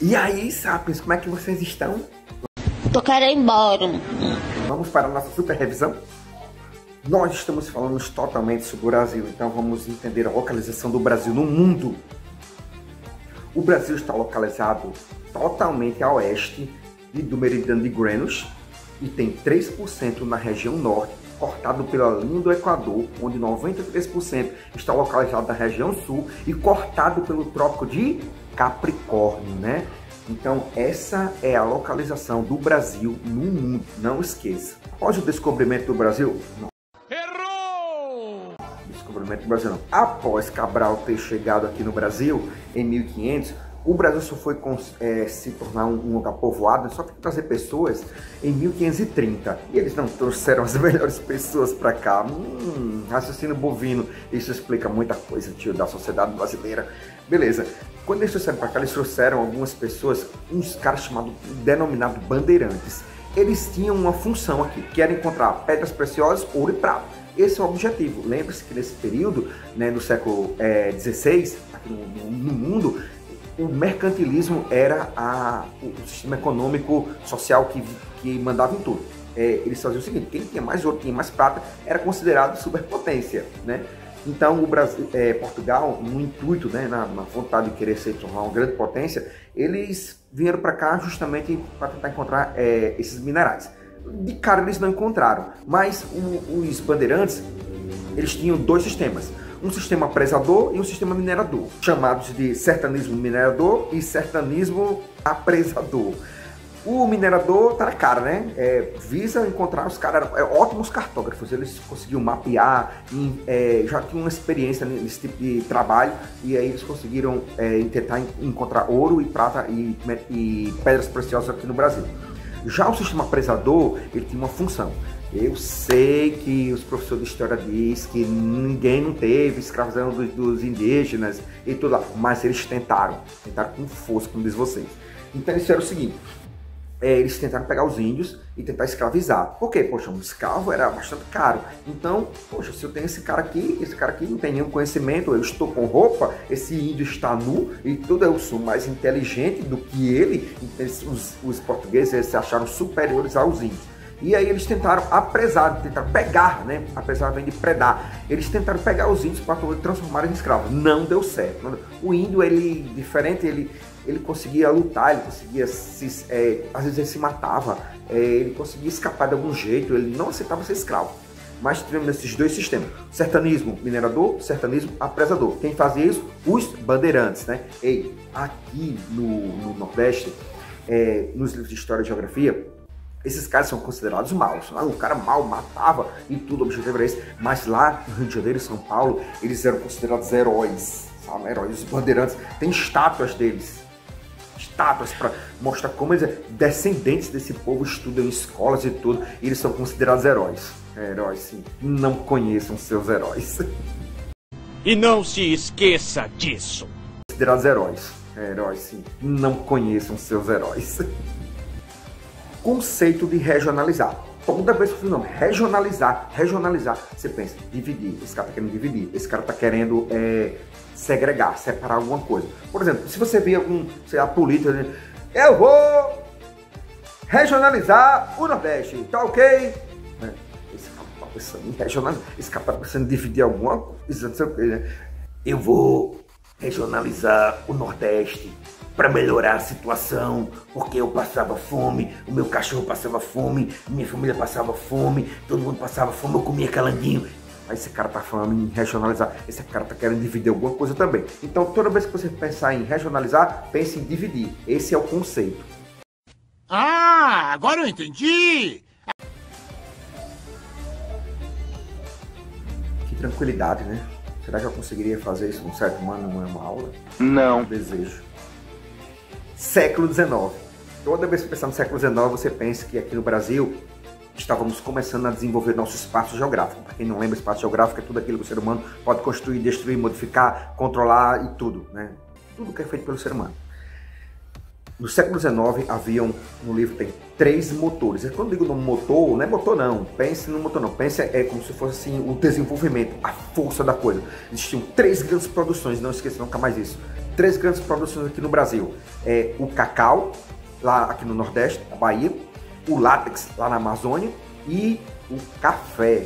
E aí, sapiens, como é que vocês estão? Tô querendo ir embora. Vamos para a nossa super revisão? Nós estamos falando totalmente sobre o Brasil, então vamos entender a localização do Brasil no mundo. O Brasil está localizado totalmente a oeste do meridiano de Greenwich e tem 3% na região norte, cortado pela linha do Equador, onde 93% está localizado na região sul e cortado pelo Trópico de Capricórnio, né? Então essa é a localização do Brasil no mundo, não esqueça. Após o descobrimento do Brasil... Errou! Descobrimento do Brasil não. Após Cabral ter chegado aqui no Brasil, em 1500, o Brasil só foi se tornar um lugar povoado, só para trazer pessoas em 1530. E eles não trouxeram as melhores pessoas para cá. Raciocínio bovino, isso explica muita coisa, tio, da sociedade brasileira. Beleza. Quando eles trouxeram para cá, eles trouxeram algumas pessoas, uns caras denominados bandeirantes. Eles tinham uma função aqui, que era encontrar pedras preciosas, ouro e prata. Esse é o objetivo. Lembre-se que nesse período, né, no século XVI, aqui no mundo, o mercantilismo era o sistema econômico social que mandava em tudo. Eles faziam o seguinte: quem tinha mais ouro, tinha mais prata, era considerado superpotência, né? Então o Brasil, Portugal, no intuito, né, na vontade de querer se tornar uma grande potência, eles vieram para cá justamente para tentar encontrar esses minerais. De cara eles não encontraram, mas os bandeirantes, eles tinham dois sistemas. Um sistema apresador e um sistema minerador, chamados de sertanismo minerador e sertanismo apresador. O minerador tá na cara, né? Visa encontrar os caras, ótimos cartógrafos, eles conseguiam mapear, já tinham uma experiência nesse tipo de trabalho, e aí eles conseguiram tentar encontrar ouro e prata e pedras preciosas aqui no Brasil. Já o sistema apresador, ele tinha uma função. Eu sei que os professores de história dizem que ninguém não teve escravização dos indígenas e tudo lá, mas eles tentaram com força, como diz vocês. Então eles fizeram o seguinte: eles tentaram pegar os índios e tentar escravizar. Por quê? Poxa, um escravo era bastante caro. Então, poxa, se eu tenho esse cara aqui não tem nenhum conhecimento, eu estou com roupa, esse índio está nu e tudo, eu sou mais inteligente do que ele. Então, os portugueses, eles se acharam superiores aos índios. E aí eles tentaram apresar, tentaram pegar, né? Apesar vem de predar. Eles tentaram pegar os índios para transformar em escravos. Não deu certo. O índio, ele, diferente, ele conseguia lutar, ele conseguia às vezes ele se matava, ele conseguia escapar de algum jeito, ele não aceitava ser escravo. Mas tivemos esses dois sistemas: sertanismo minerador, sertanismo apresador. Quem fazia isso? Os bandeirantes, né? Aqui no Nordeste, nos livros de história e geografia, esses caras são considerados maus. O cara mal matava e tudo, o objetivo era esse. Mas lá no Rio de Janeiro e São Paulo, eles eram considerados heróis, sabe? Heróis. Os bandeirantes, tem estátuas deles. Estátuas para mostrar como eles, descendentes desse povo, estudam em escolas e tudo, e eles são considerados heróis. Heróis, sim. Não conheçam seus heróis. E não se esqueça disso. Considerados heróis. Heróis, sim. Não conheçam seus heróis. Conceito de regionalizar. Toda vez que eu falo nome, regionalizar, você pensa, dividir. Esse cara tá querendo dividir. Esse cara tá querendo segregar, separar alguma coisa. Por exemplo, se você vê a política, eu vou regionalizar o Nordeste, tá ok? Esse cara tá pensando em regionalizar, esse cara tá pensando em dividir alguma coisa, não sei o que, né? Eu vou regionalizar o Nordeste para melhorar a situação, porque eu passava fome, o meu cachorro passava fome, minha família passava fome, todo mundo passava fome, eu comia calanguinho. Aí esse cara tá falando em regionalizar, esse cara tá querendo dividir alguma coisa também. Então toda vez que você pensar em regionalizar, pense em dividir. Esse é o conceito. Ah, agora eu entendi! Que tranquilidade, né? Será que eu conseguiria fazer isso num certo ano, numa aula? Não. Desejo. Século XIX. Toda vez que pensar no século XIX, você pensa que aqui no Brasil estávamos começando a desenvolver nosso espaço geográfico. Para quem não lembra, espaço geográfico é tudo aquilo que o ser humano pode construir, destruir, modificar, controlar e tudo, né? Tudo que é feito pelo ser humano. No século XIX, no livro tem 3 motores. E quando eu digo no motor, não é motor não, pense no motor não, pense como se fosse assim, o desenvolvimento, a força da coisa. Existiam 3 grandes produções, não esqueça nunca mais isso. Três grandes produções aqui no Brasil. O cacau, lá aqui no Nordeste, na Bahia. O látex, lá na Amazônia. E o café.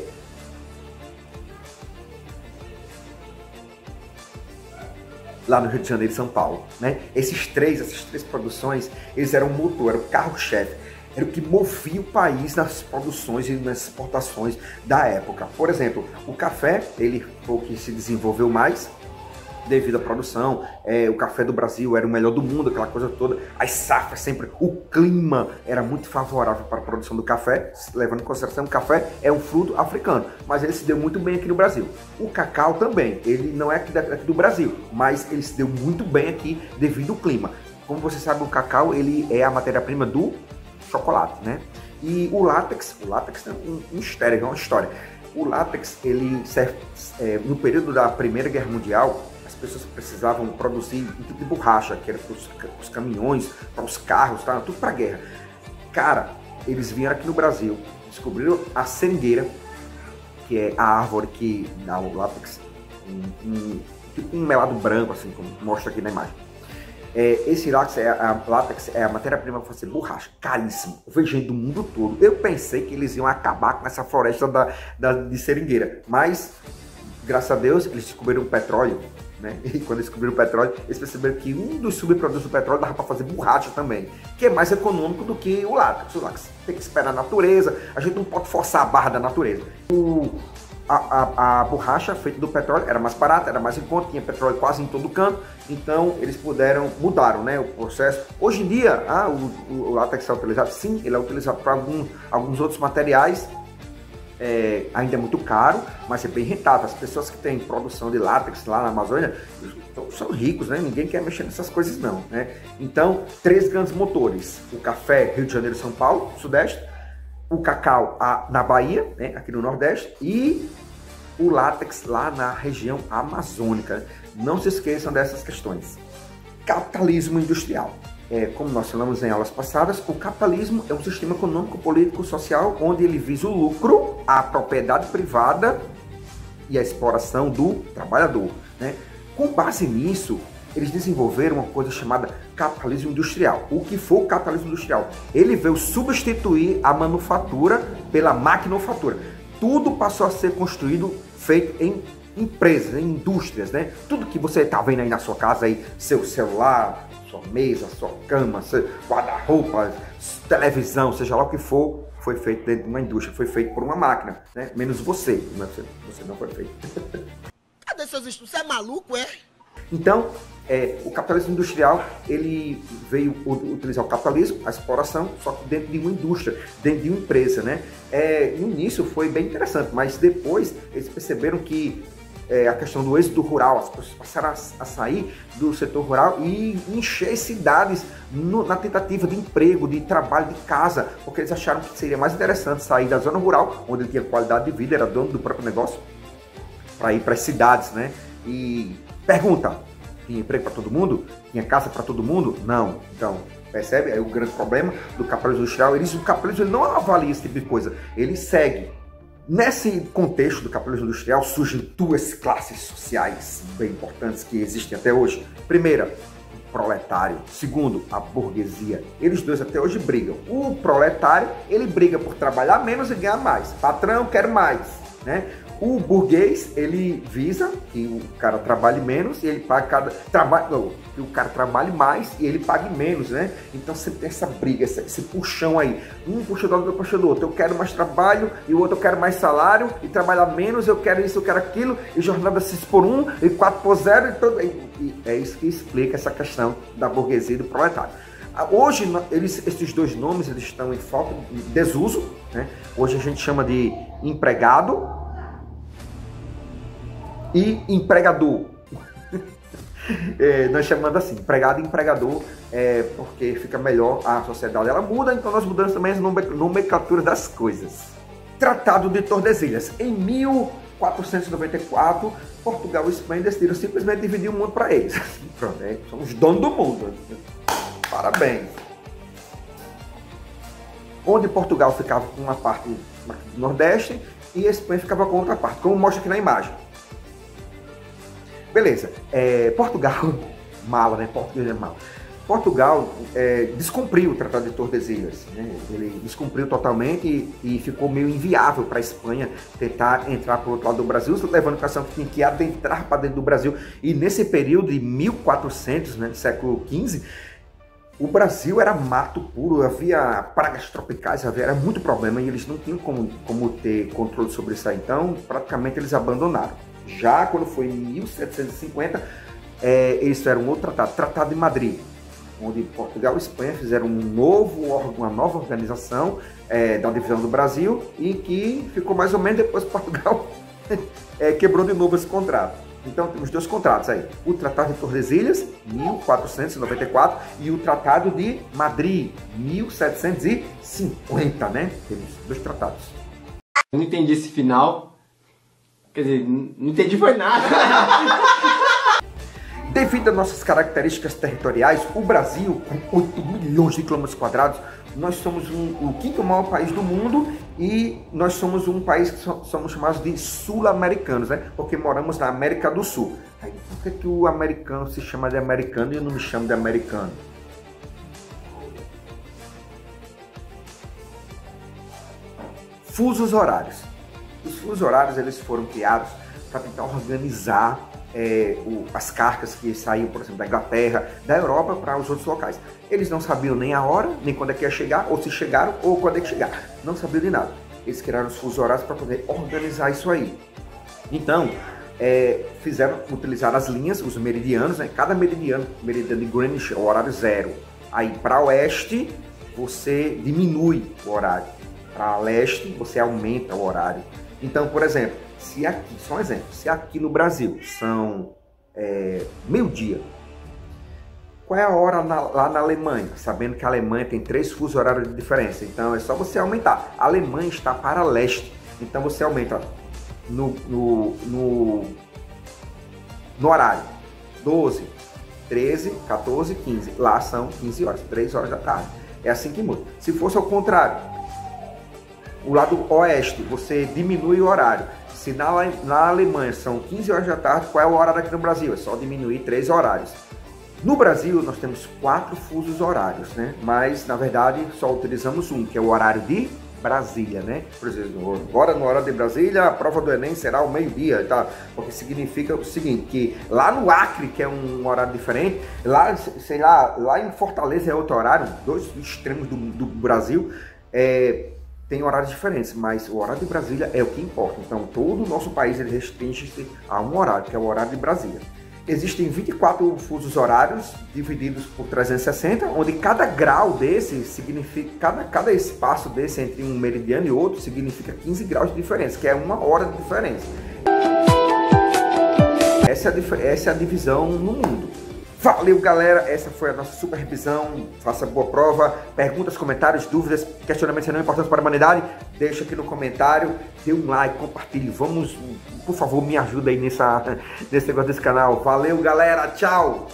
Lá no Rio de Janeiro e São Paulo, né? Essas três produções, eles eram o motor, era o carro-chefe, era o que movia o país nas produções e nas exportações da época. Por exemplo, o café, ele foi o que se desenvolveu mais devido à produção. O café do Brasil era o melhor do mundo, aquela coisa toda. As safras sempre, o clima era muito favorável para a produção do café, levando em consideração que o café é um fruto africano, mas ele se deu muito bem aqui no Brasil. O cacau também, ele não é aqui do Brasil, mas ele se deu muito bem aqui devido ao clima. Como você sabe, o cacau, ele é a matéria-prima do chocolate, né? E o látex é um mistério, é uma história. O látex, ele serve, no período da Primeira Guerra Mundial, as pessoas precisavam produzir um tipo de borracha, que era para os caminhões, para os carros, tá? Tudo para guerra. Cara, eles vieram aqui no Brasil, descobriram a seringueira, que é a árvore que dá o látex, tipo um melado branco, assim, como mostra aqui na imagem. Esse látex é a matéria-prima para fazer borracha, caríssimo. Eu vejo gente do mundo todo. Eu pensei que eles iam acabar com essa floresta de seringueira, mas graças a Deus eles descobriram o petróleo, né? E quando descobriram o petróleo, eles perceberam que um dos subprodutos do petróleo dava para fazer borracha também, que é mais econômico do que o látex. O látex tem que esperar a natureza, a gente não pode forçar a barra da natureza. A borracha feita do petróleo era mais barata, era mais em conta, tinha petróleo quase em todo canto, então eles mudaram, né, o processo. Hoje em dia, o látex é utilizado, sim, ele é utilizado para alguns outros materiais. Ainda é muito caro, mas é bem rentável. As pessoas que têm produção de látex lá na Amazônia são ricos, né? Ninguém quer mexer nessas coisas não, né? Então, três grandes motores: o café, Rio de Janeiro e São Paulo, Sudeste; o cacau na Bahia, né? Aqui no Nordeste; e o látex lá na região amazônica. Não se esqueçam dessas questões. Capitalismo industrial. Como nós falamos em aulas passadas, o capitalismo é um sistema econômico, político, social, onde ele visa o lucro, a propriedade privada e a exploração do trabalhador, né? Com base nisso, eles desenvolveram uma coisa chamada capitalismo industrial. O que foi o capitalismo industrial? Ele veio substituir a manufatura pela maquinofatura. Tudo passou a ser construído, feito em empresas, em indústrias, né? Tudo que você está vendo aí na sua casa, aí, seu celular, sua mesa, sua cama, seu guarda-roupa, televisão, seja lá o que for, foi feito dentro de uma indústria, foi feito por uma máquina, né? Menos você, você não foi feito. Cadê seus estudos? Você é maluco, é? Então, o capitalismo industrial, ele veio utilizar o capitalismo, a exploração, só que dentro de uma indústria, dentro de uma empresa, né? No início foi bem interessante, mas depois eles perceberam que a questão do êxodo rural, as pessoas passaram a sair do setor rural e encher cidades na tentativa de emprego, de trabalho, de casa, porque eles acharam que seria mais interessante sair da zona rural, onde ele tinha qualidade de vida, era dono do próprio negócio, para ir para as cidades, né? E pergunta, tinha emprego para todo mundo? Tinha casa para todo mundo? Não. Então, percebe? Aí o grande problema do capitalismo industrial, o capitalismo ele não avalia esse tipo de coisa, ele segue. Nesse contexto do capitalismo industrial surgem duas classes sociais bem importantes que existem até hoje. Primeira, o proletário. Segundo, a burguesia. Eles dois até hoje brigam. O proletário, ele briga por trabalhar menos e ganhar mais. Patrão, quero mais, né? O burguês, ele visa que o cara trabalhe menos e ele pague que o cara trabalhe mais e ele pague menos, né? Então sempre tem essa briga, esse puxão aí. Um puxa do outro, puxa do outro. Eu quero mais trabalho e o outro eu quero mais salário e trabalhar menos, eu quero isso, eu quero aquilo, e jornada 6x1 e 4x0 e é isso que explica essa questão da burguesia e do proletário. Hoje, esses dois nomes eles estão em falta, em desuso, né? Hoje a gente chama de empregado e empregador. Nós chamamos assim, empregado e empregador, porque fica melhor, a sociedade ela muda, então nós mudamos também as nomenclaturas das coisas. Tratado de Tordesilhas. Em 1494, Portugal e Espanha decidiram simplesmente dividir o mundo para eles. Pronto, somos donos do mundo. Parabéns. Onde Portugal ficava com uma parte do Nordeste e a Espanha ficava com outra parte, como mostra aqui na imagem. Beleza, Portugal mala, né? Português é mala. Portugal descumpriu o Tratado de Tordesilhas, né? Ele descumpriu totalmente e ficou meio inviável para a Espanha tentar entrar para o outro lado do Brasil, levando em consideração que tinha que adentrar para dentro do Brasil. E nesse período de 1400, né, do século XV, o Brasil era mato puro, havia pragas tropicais, era muito problema e eles não tinham como ter controle sobre isso aí. Então, praticamente eles abandonaram. Já quando foi em 1750, eles fizeram um outro tratado, Tratado de Madrid, onde Portugal e Espanha fizeram uma nova organização da divisão do Brasil e que ficou mais ou menos depois Portugal quebrou de novo esse contrato. Então temos dois contratos aí, o Tratado de Tordesilhas, 1494, e o Tratado de Madrid, 1750, né? Temos dois tratados. Eu não entendi esse final, quer dizer, não entendi foi nada. Devido às nossas características territoriais, o Brasil, com 8 milhões de quilômetros quadrados, nós somos o quinto maior país do mundo e nós somos um país que somos chamados de sul-americanos, né? Porque moramos na América do Sul. Aí, por que o americano se chama de americano e eu não me chamo de americano? Fusos horários. Os fusos horários eles foram criados para tentar organizar as cargas que saíam, por exemplo, da Inglaterra, da Europa para os outros locais. Eles não sabiam nem a hora, nem quando é que ia chegar, ou se chegaram, ou quando é que chegar. Não sabiam de nada. Eles criaram os fusos horários para poder organizar isso aí. Então, utilizaram as linhas, os meridianos, né? Cada meridiano de Greenwich é o horário 0. Aí, para oeste, você diminui o horário. Para leste, você aumenta o horário. Então, por exemplo, se aqui, só um exemplo, se aqui no Brasil são meio-dia, qual é a hora lá na Alemanha? Sabendo que a Alemanha tem 3 fusos horários de diferença, então é só você aumentar. A Alemanha está para leste, então você aumenta no horário 12, 13, 14, 15. Lá são 15 horas, 3 horas da tarde. É assim que muda. Se fosse ao contrário, o lado oeste, você diminui o horário. Se na Alemanha são 15 horas da tarde, qual é o horário aqui no Brasil? É só diminuir 3 horários. No Brasil, nós temos 4 fusos horários, né? Mas, na verdade, só utilizamos um, que é o horário de Brasília, né? Por exemplo, agora no horário de Brasília, a prova do Enem será ao meio-dia, tá? Porque significa o seguinte, que lá no Acre, que é um horário diferente, lá, sei lá em Fortaleza é outro horário, dois extremos do Brasil, tem horários diferentes, mas o horário de Brasília é o que importa. Então, todo o nosso país restringe-se a um horário, que é o horário de Brasília. Existem 24 fusos horários divididos por 360, onde cada grau desse significa, cada espaço desse entre um meridiano e outro significa 15 graus de diferença, que é 1 hora de diferença. Essa é a divisão no mundo. Valeu, galera, essa foi a nossa super revisão. Faça boa prova, perguntas, comentários, dúvidas, questionamentos serão importantes para a humanidade. Deixa aqui no comentário, dê um like, compartilhe. Vamos, por favor, me ajuda aí nesse negócio desse canal. Valeu, galera, tchau!